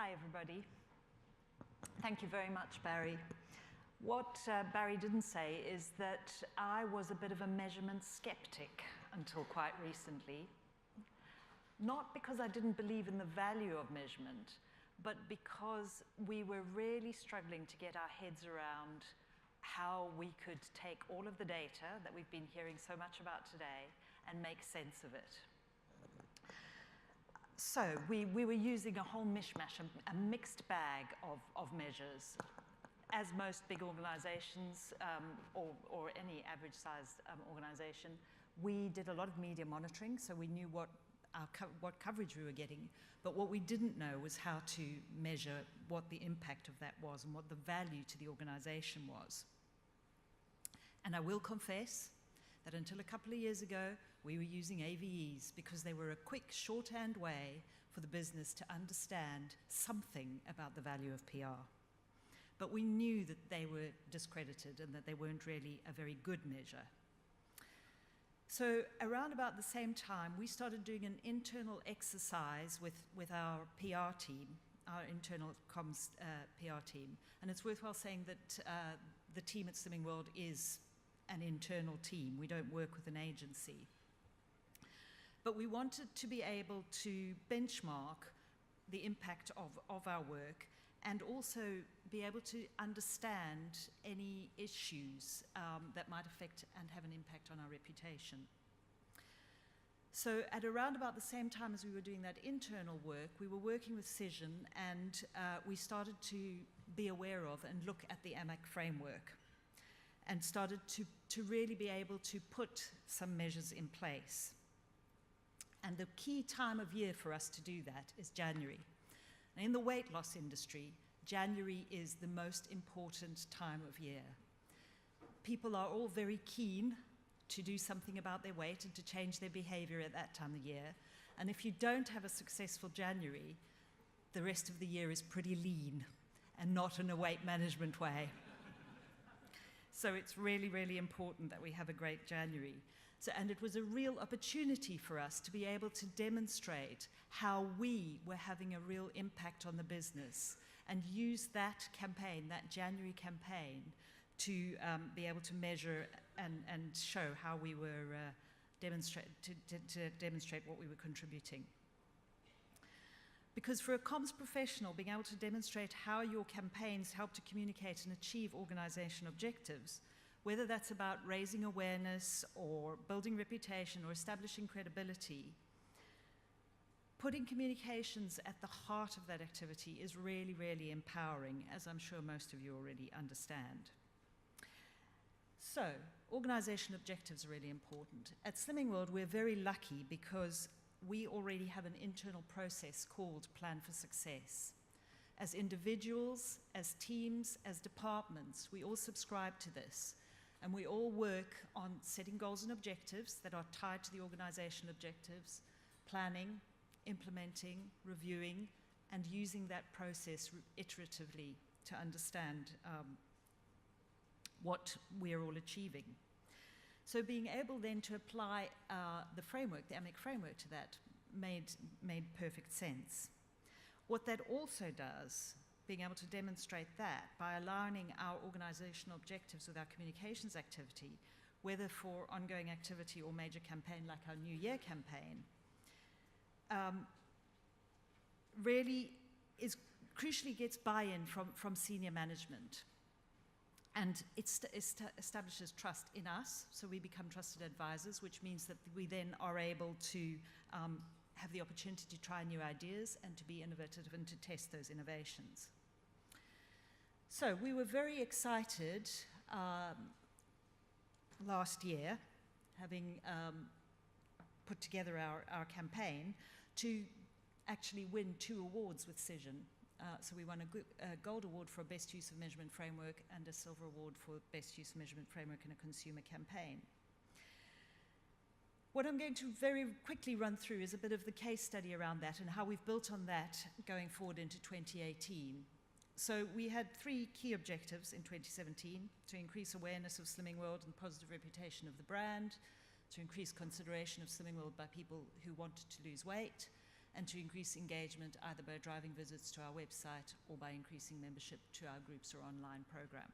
Hi, everybody. Thank you very much, Barry. What Barry didn't say is that I was a bit of a measurement skeptic until quite recently. Not because I didn't believe in the value of measurement, but because we were really struggling to get our heads around how we could take all of the data that we've been hearing so much about today and make sense of it. So we were using a whole mishmash, a mixed bag of measures. As most big organizations or any average-sized organization, we did a lot of media monitoring, so we knew what coverage we were getting, but what we didn't know was how to measure what the impact of that was and what the value to the organization was. And I will confess that until a couple of years ago, we were using AVEs because they were a quick shorthand way for the business to understand something about the value of PR. But we knew that they were discredited and that they weren't really a very good measure. So around about the same time, we started doing an internal exercise with our PR team, our internal comms PR team. And it's worthwhile saying that the team at Slimming World is an internal team. We don't work with an agency. But we wanted to be able to benchmark the impact of our work and also be able to understand any issues that might affect and have an impact on our reputation. So at around about the same time as we were doing that internal work, we were working with Cision, and we started to be aware of and look at the AMEC framework and started to really be able to put some measures in place. And the key time of year for us to do that is January. And in the weight loss industry, January is the most important time of year. People are all very keen to do something about their weight and to change their behavior at that time of year. And if you don't have a successful January, the rest of the year is pretty lean and not in a weight management way. So it's really, really important that we have a great January. And it was a real opportunity for us to be able to demonstrate how we were having a real impact on the business and use that campaign, that January campaign, to be able to measure and show how we were to demonstrate what we were contributing. Because for a comms professional, being able to demonstrate how your campaigns help to communicate and achieve organization objectives, whether that's about raising awareness or building reputation or establishing credibility, putting communications at the heart of that activity is really, really empowering, as I'm sure most of you already understand. So, organization objectives are really important. At Slimming World, we're very lucky because we already have an internal process called Plan for Success. As individuals, as teams, as departments, we all subscribe to this. And we all work on setting goals and objectives that are tied to the organization objectives, planning, implementing, reviewing, and using that process iteratively to understand what we're all achieving. So being able then to apply the framework, the AMEC framework to that made perfect sense. What that also does, being able to demonstrate that by aligning our organizational objectives with our communications activity, whether for ongoing activity or major campaign like our New Year campaign, really is crucially gets buy-in from senior management. And it establishes trust in us, so we become trusted advisors, which means that we then are able to have the opportunity to try new ideas and to be innovative and to test those innovations. So we were very excited last year, having put together our campaign, to actually win 2 awards with Cision. So we won a gold award for Best Use of Measurement Framework and a silver award for Best Use of Measurement Framework in a Consumer Campaign. What I'm going to very quickly run through is a bit of the case study around that and how we've built on that going forward into 2018. So we had 3 key objectives in 2017: to increase awareness of Slimming World and positive reputation of the brand, to increase consideration of Slimming World by people who wanted to lose weight, and to increase engagement either by driving visits to our website or by increasing membership to our groups or online program.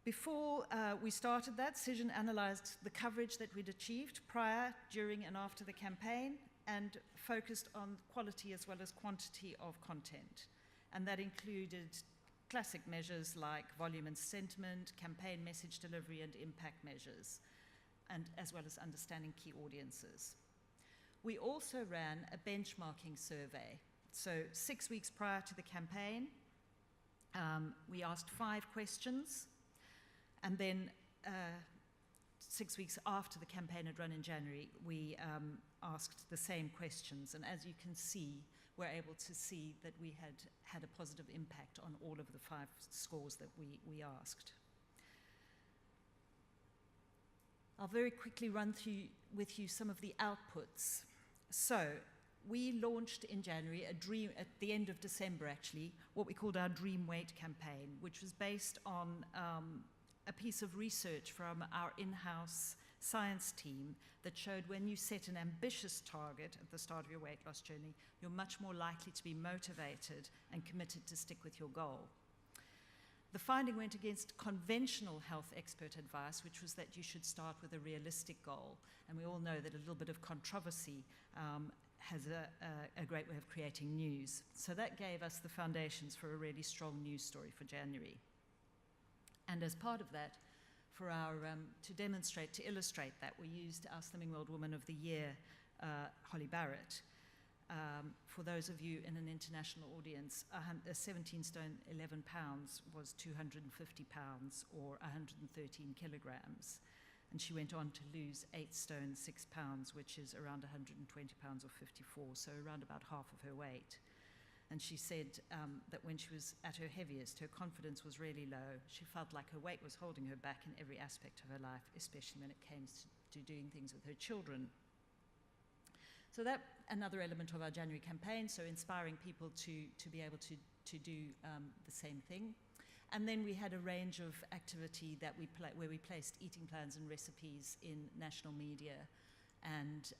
Before we started that, Cision analysed the coverage that we'd achieved prior, during and after the campaign and focused on quality as well as quantity of content. And that included classic measures like volume and sentiment, campaign message delivery and impact measures, and as well as understanding key audiences. We also ran a benchmarking survey. So 6 weeks prior to the campaign, we asked 5 questions, and then 6 weeks after the campaign had run in January, we asked the same questions. And as you can see, we're able to see that we had a positive impact on all of the 5 scores that we asked. I'll very quickly run through with you some of the outputs. So we launched in January at the end of December actually, what we called our Dream Weight campaign, which was based on a piece of research from our in-house science team that showed when you set an ambitious target at the start of your weight loss journey, you're much more likely to be motivated and committed to stick with your goal. The finding went against conventional health expert advice, which was that you should start with a realistic goal. And we all know that a little bit of controversy has a great way of creating news. So that gave us the foundations for a really strong news story for January. And as part of that, for our, to illustrate that, we used our Slimming World Woman of the Year, Holly Barrett. For those of you in an international audience, a 17 stone 11 pounds was 250 pounds or 113 kilograms. And she went on to lose 8 stone 6 pounds, which is around 120 pounds or 54, so around about half of her weight. And she said that when she was at her heaviest, her confidence was really low. She felt like her weight was holding her back in every aspect of her life, especially when it came to doing things with her children. So that's another element of our January campaign, so inspiring people to be able to do the same thing. And then we had a range of activity that where we placed eating plans and recipes in national media, and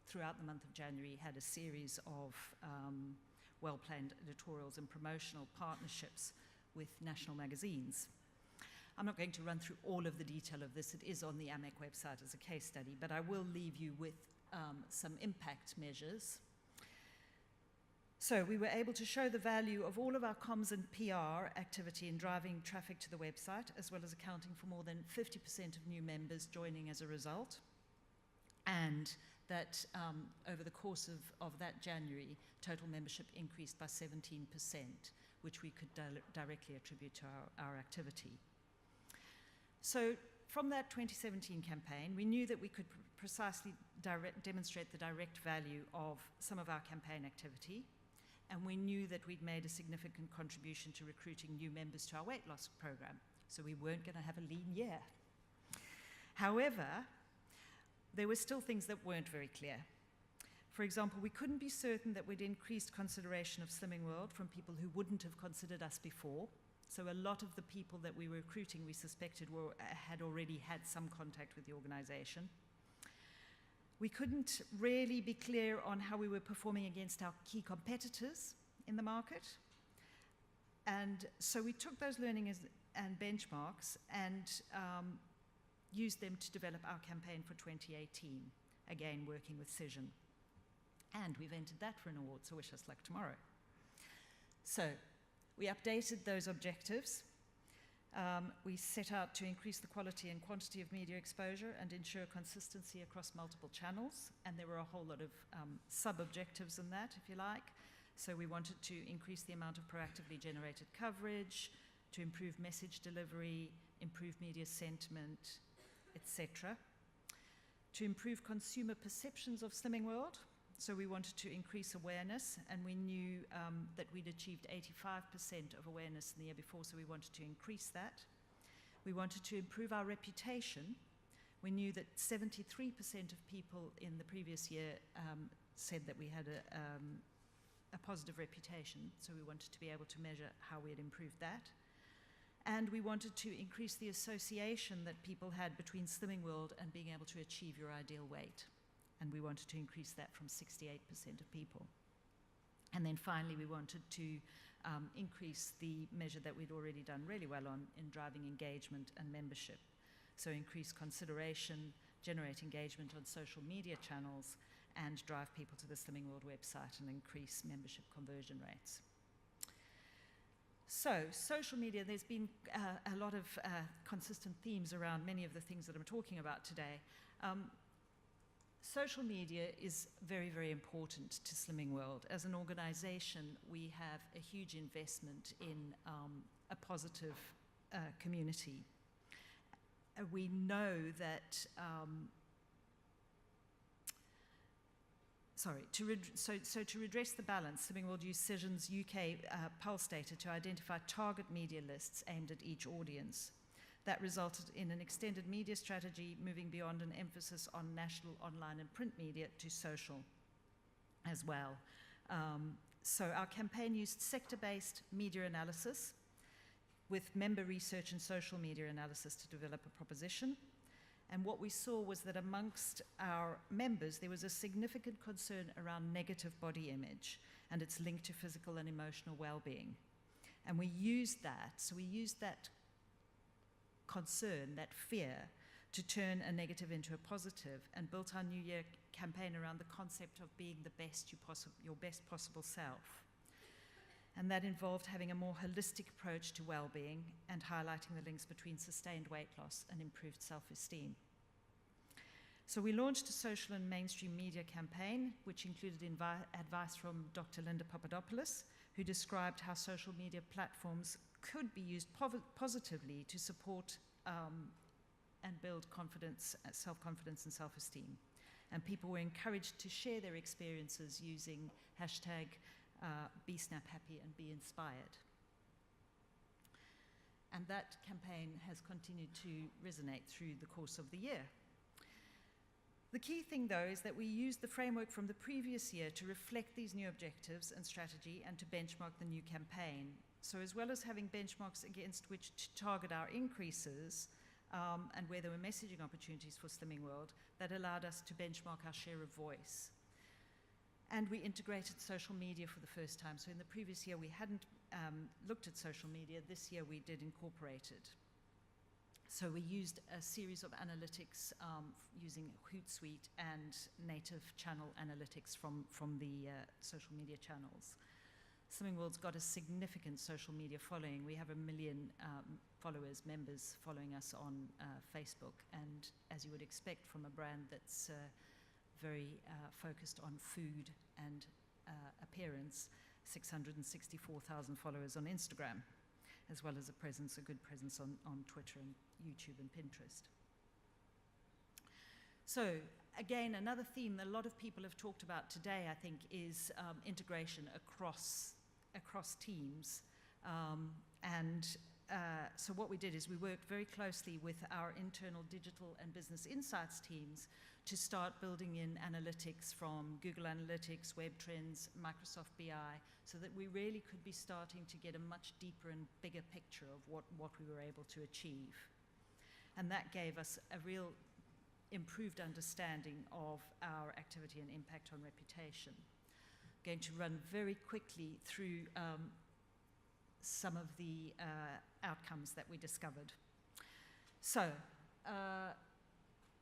throughout the month of January had a series of well-planned editorials and promotional partnerships with national magazines. I'm not going to run through all of the detail of this. It is on the AMEC website as a case study, but I will leave you with some impact measures. So we were able to show the value of all of our comms and PR activity in driving traffic to the website, as well as accounting for more than 50% of new members joining as a result. And that over the course of that January, total membership increased by 17%, which we could directly attribute to our activity. So from that 2017 campaign, we knew that we could precisely demonstrate the direct value of some of our campaign activity, and we knew that we'd made a significant contribution to recruiting new members to our weight loss program, so we weren't going to have a lean year. However, there were still things that weren't very clear. For example, we couldn't be certain that we'd increased consideration of Slimming World from people who wouldn't have considered us before. So a lot of the people that we were recruiting, we suspected had already had some contact with the organization. We couldn't really be clear on how we were performing against our key competitors in the market. And so we took those learnings and benchmarks and used them to develop our campaign for 2018, again working with Cision. And we've entered that for an award, so wish us luck tomorrow. So we updated those objectives. We set out to increase the quality and quantity of media exposure and ensure consistency across multiple channels. And there were a whole lot of sub-objectives in that, if you like. So we wanted to increase the amount of proactively generated coverage, to improve message delivery, improve media sentiment, etc. To improve consumer perceptions of Slimming World. So we wanted to increase awareness, and we knew that we'd achieved 85% of awareness in the year before, so we wanted to increase that. We wanted to improve our reputation. We knew that 73% of people in the previous year said that we had a positive reputation, so we wanted to be able to measure how we had improved that. And we wanted to increase the association that people had between Slimming World and being able to achieve your ideal weight. and we wanted to increase that from 68% of people. And then finally, we wanted to increase the measure that we'd already done really well on in driving engagement and membership. So increase consideration, generate engagement on social media channels, and drive people to the Slimming World website and increase membership conversion rates. So, social media, there's been a lot of consistent themes around many of the things that I'm talking about today. Social media is very, very important to Slimming World. As an organization, we have a huge investment in a positive community. We know that to redress the balance, Slimming World used Sessions UK pulse data to identify target media lists aimed at each audience. That resulted in an extended media strategy moving beyond an emphasis on national, online and print media to social as well. So our campaign used sector-based media analysis with member research and social media analysis to develop a proposition. And what we saw was that amongst our members, there was a significant concern around negative body image and its link to physical and emotional well-being. And we used that, so we used that concern, that fear, to turn a negative into a positive, and built our New Year campaign around the concept of being the best your best possible self. And that involved having a more holistic approach to well-being and highlighting the links between sustained weight loss and improved self-esteem. So we launched a social and mainstream media campaign, which included advice from Dr. Linda Papadopoulos, who described how social media platforms could be used positively to support and build confidence, self-confidence and self-esteem. And people were encouraged to share their experiences using hashtag #BeSnapHappy and Be Inspired. And that campaign has continued to resonate through the course of the year. The key thing, though, is that we used the framework from the previous year to reflect these new objectives and strategy and to benchmark the new campaign. So as well as having benchmarks against which to target our increases and where there were messaging opportunities for Slimming World, that allowed us to benchmark our share of voice. And we integrated social media for the first time. So in the previous year, we hadn't looked at social media. This year, we did incorporate it. So we used a series of analytics using Hootsuite and native channel analytics from the social media channels. Slimming World's got a significant social media following. We have 1 million followers, members following us on Facebook. And as you would expect from a brand that's very focused on food and appearance, 664,000 followers on Instagram, as well as a good presence on Twitter and YouTube and Pinterest. So again, another theme that a lot of people have talked about today, I think, is integration across teams. So what we did is we worked very closely with our internal digital and business insights teams to start building in analytics from Google Analytics, Web Trends, Microsoft BI, so that we really could be starting to get a much deeper and bigger picture of what we were able to achieve. And that gave us a real improved understanding of our activity and impact on reputation. I'm going to run very quickly through some of the outcomes that we discovered. So,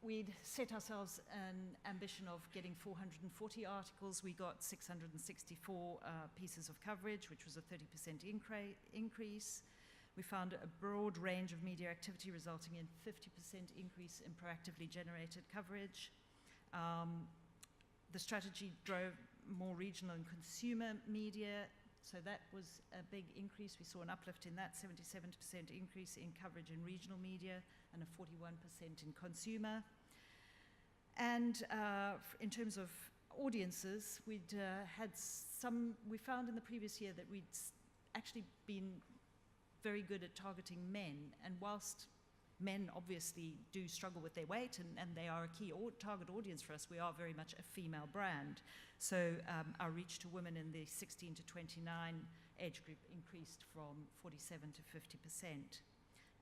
we'd set ourselves an ambition of getting 440 articles. We got 664 pieces of coverage, which was a 30% increase. We found a broad range of media activity resulting in 50% increase in proactively generated coverage. The strategy drove more regional and consumer media, so that was a big increase. We saw an uplift in that, 77% increase in coverage in regional media and a 41% in consumer. And in terms of audiences, we found in the previous year that we'd actually been very good at targeting men, and whilst men obviously do struggle with their weight and they are a key target audience for us, we are very much a female brand. So our reach to women in the 16 to 29 age group increased from 47 to 50%,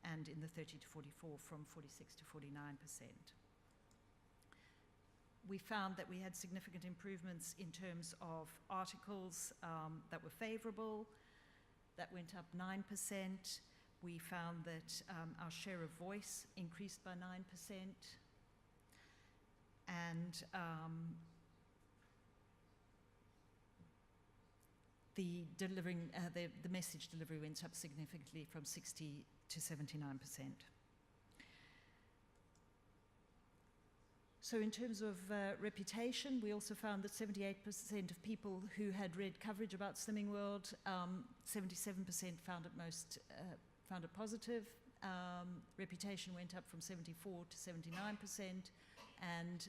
and in the 30 to 44 from 46 to 49%. we found that we had significant improvements in terms of articles that were favorable. That went up 9%. We found that our share of voice increased by 9%. And the message delivery went up significantly from 60 to 79%. So in terms of reputation, we also found that 78% of people who had read coverage about Slimming World, 77% found it positive. Reputation went up from 74 to 79%, and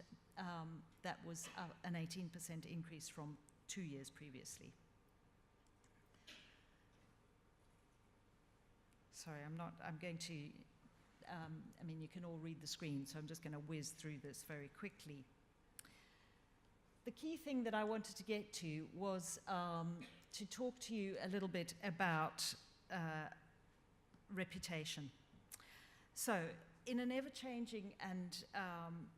that was an 18% increase from 2 years previously. Sorry, I'm going to, I mean, you can all read the screen, so I'm just going to whiz through this very quickly. The key thing that I wanted to get to was to talk to you a little bit about reputation. So, in an ever-changing and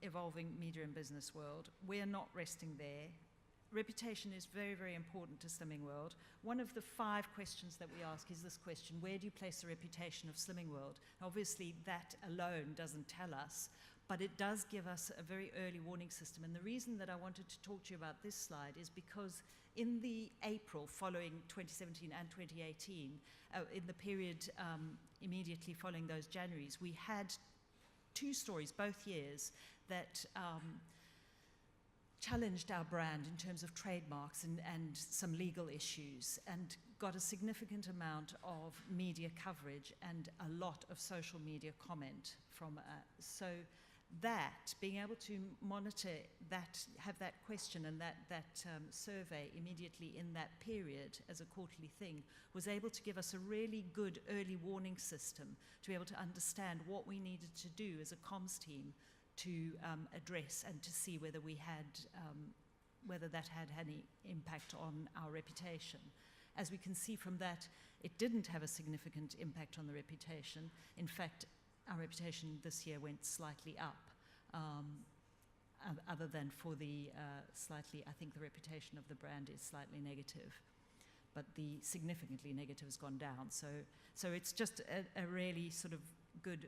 evolving media and business world, we're not resting there. Reputation is very, very important to Slimming World. One of the 5 questions that we ask is this question: where do you place the reputation of Slimming World? Obviously, that alone doesn't tell us, but it does give us a very early warning system. And the reason that I wanted to talk to you about this slide is because in the April following 2017 and 2018, in the period immediately following those Januaries, we had 2 stories, both years, that challenged our brand in terms of trademarks and some legal issues, and got a significant amount of media coverage and a lot of social media comment from so that being able to monitor that, have that question and that survey immediately in that period as a quarterly thing, was able to give us a really good early warning system to be able to understand what we needed to do as a comms team to address and to see whether we had, whether that had any impact on our reputation. As we can see from that, it didn't have a significant impact on the reputation. In fact, our reputation this year went slightly up, other than for the slightly, I think the reputation of the brand is slightly negative, but the significantly negative has gone down. So it's just a really sort of good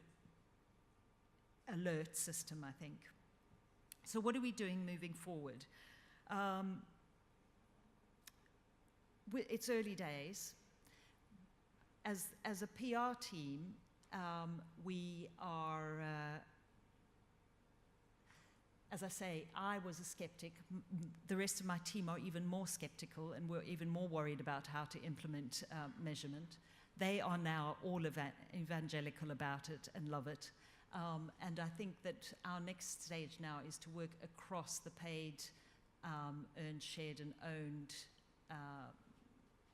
alert system, I think. So what are we doing moving forward? It's early days. As a PR team, we are, as I say, I was a skeptic. The rest of my team are even more skeptical and were even more worried about how to implement measurement. They are now all evangelical about it and love it. And I think that our next stage now is to work across the paid, earned, shared and owned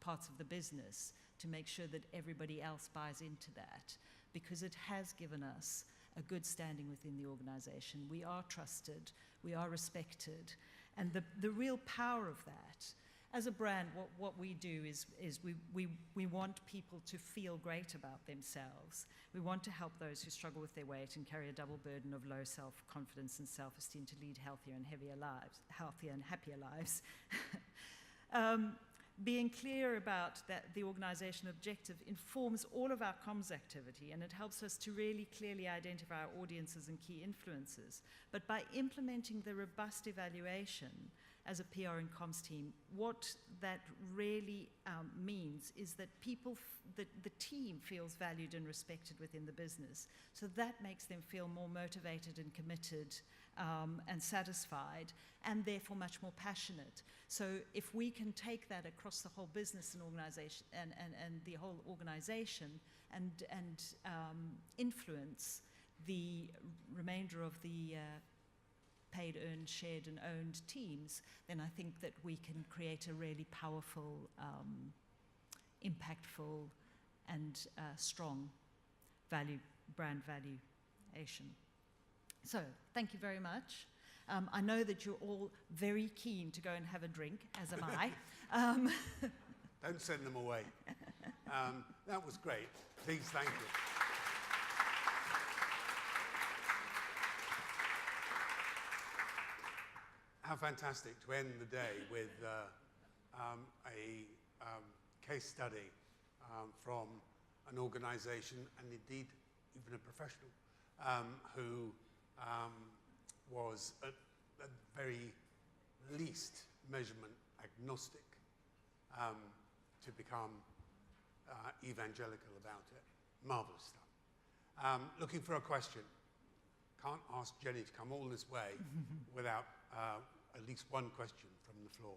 parts of the business to make sure that everybody else buys into that, because it has given us a good standing within the organization. We are trusted, we are respected, and the real power of that, as a brand, what we do is we want people to feel great about themselves. We want to help those who struggle with their weight and carry a double burden of low self-confidence and self-esteem to lead healthier and happier lives. Being clear about that, the organizational objective informs all of our comms activity, and it helps us to really clearly identify our audiences and key influencers. But by implementing the robust evaluation as a PR and comms team, what that really means is that the team feels valued and respected within the business. So that makes them feel more motivated and committed and satisfied, and therefore much more passionate. So if we can take that across the whole business and organization and the whole organization and influence the remainder of the paid, earned, shared and owned teams, then I think that we can create a really powerful, impactful and strong brand valuation. So, thank you very much. I know that you're all very keen to go and have a drink, as am I. Don't send them away. That was great. Please, thank you. how fantastic to end the day with a case study from an organization, and indeed even a professional, who was at the very least measurement agnostic, to become evangelical about it. Marvelous stuff. Looking for a question. Can't ask Jenny to come all this way without at least one question from the floor.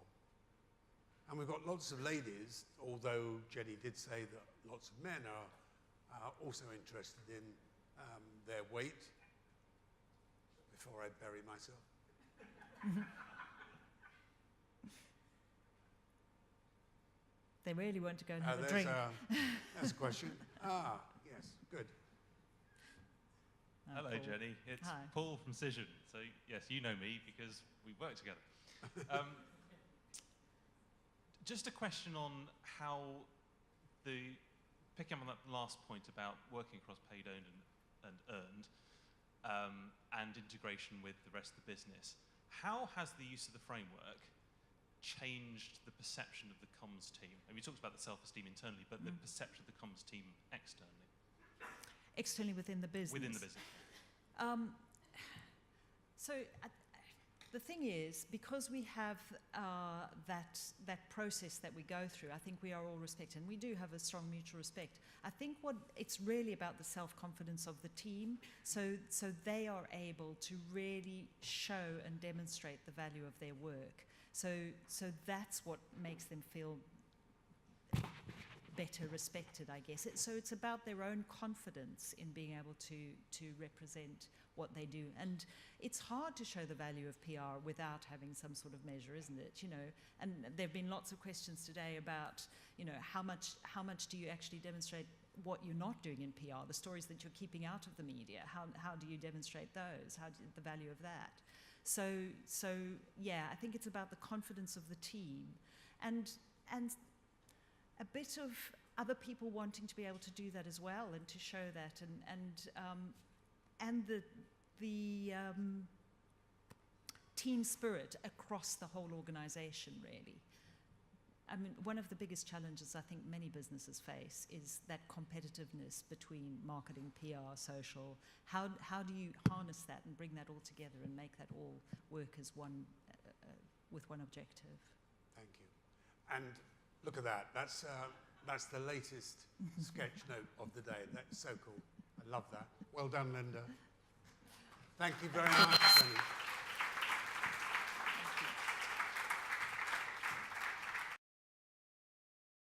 And we've got lots of ladies, although Jenny did say that lots of men are also interested in their weight, before I bury myself. They really want to go and have a drink. There's a question. Yes, good. Hello, Paul. Jenny. It's Hi. Paul from Cision. So, yes, you know me because we work together. Just a question on how picking up on that last point about working across paid, owned, and earned, and integration with the rest of the business. How has the use of the framework changed the perception of the comms team? I mean, you talked about the self-esteem internally, but the perception of the comms team externally. Externally within the business. Within the business. The thing is, because we have that process that we go through, I think we are all respected, and we do have a strong mutual respect. I think what it's really about the self-confidence of the team, so they are able to really show and demonstrate the value of their work. So that's what makes them feel better respected, I guess. So it's about their own confidence in being able to represent what they do. And it's hard to show the value of PR without having some sort of measure, isn't it? You know, and there have been lots of questions today about, you know, how much do you actually demonstrate what you're not doing in PR, the stories that you're keeping out of the media, how do you demonstrate those, the value of that? So yeah, I think it's about the confidence of the team and a bit of other people wanting to be able to do that as well and to show that and the team spirit across the whole organization, really. I mean, one of the biggest challenges I think many businesses face is that competitiveness between marketing, PR, social. How do you harness that and bring that all together and make that all work as one, with one objective? Thank you. And look at that. That's the latest sketch note of the day. That's so cool. I love that. Well done, Linda. Thank you very much, Jenny.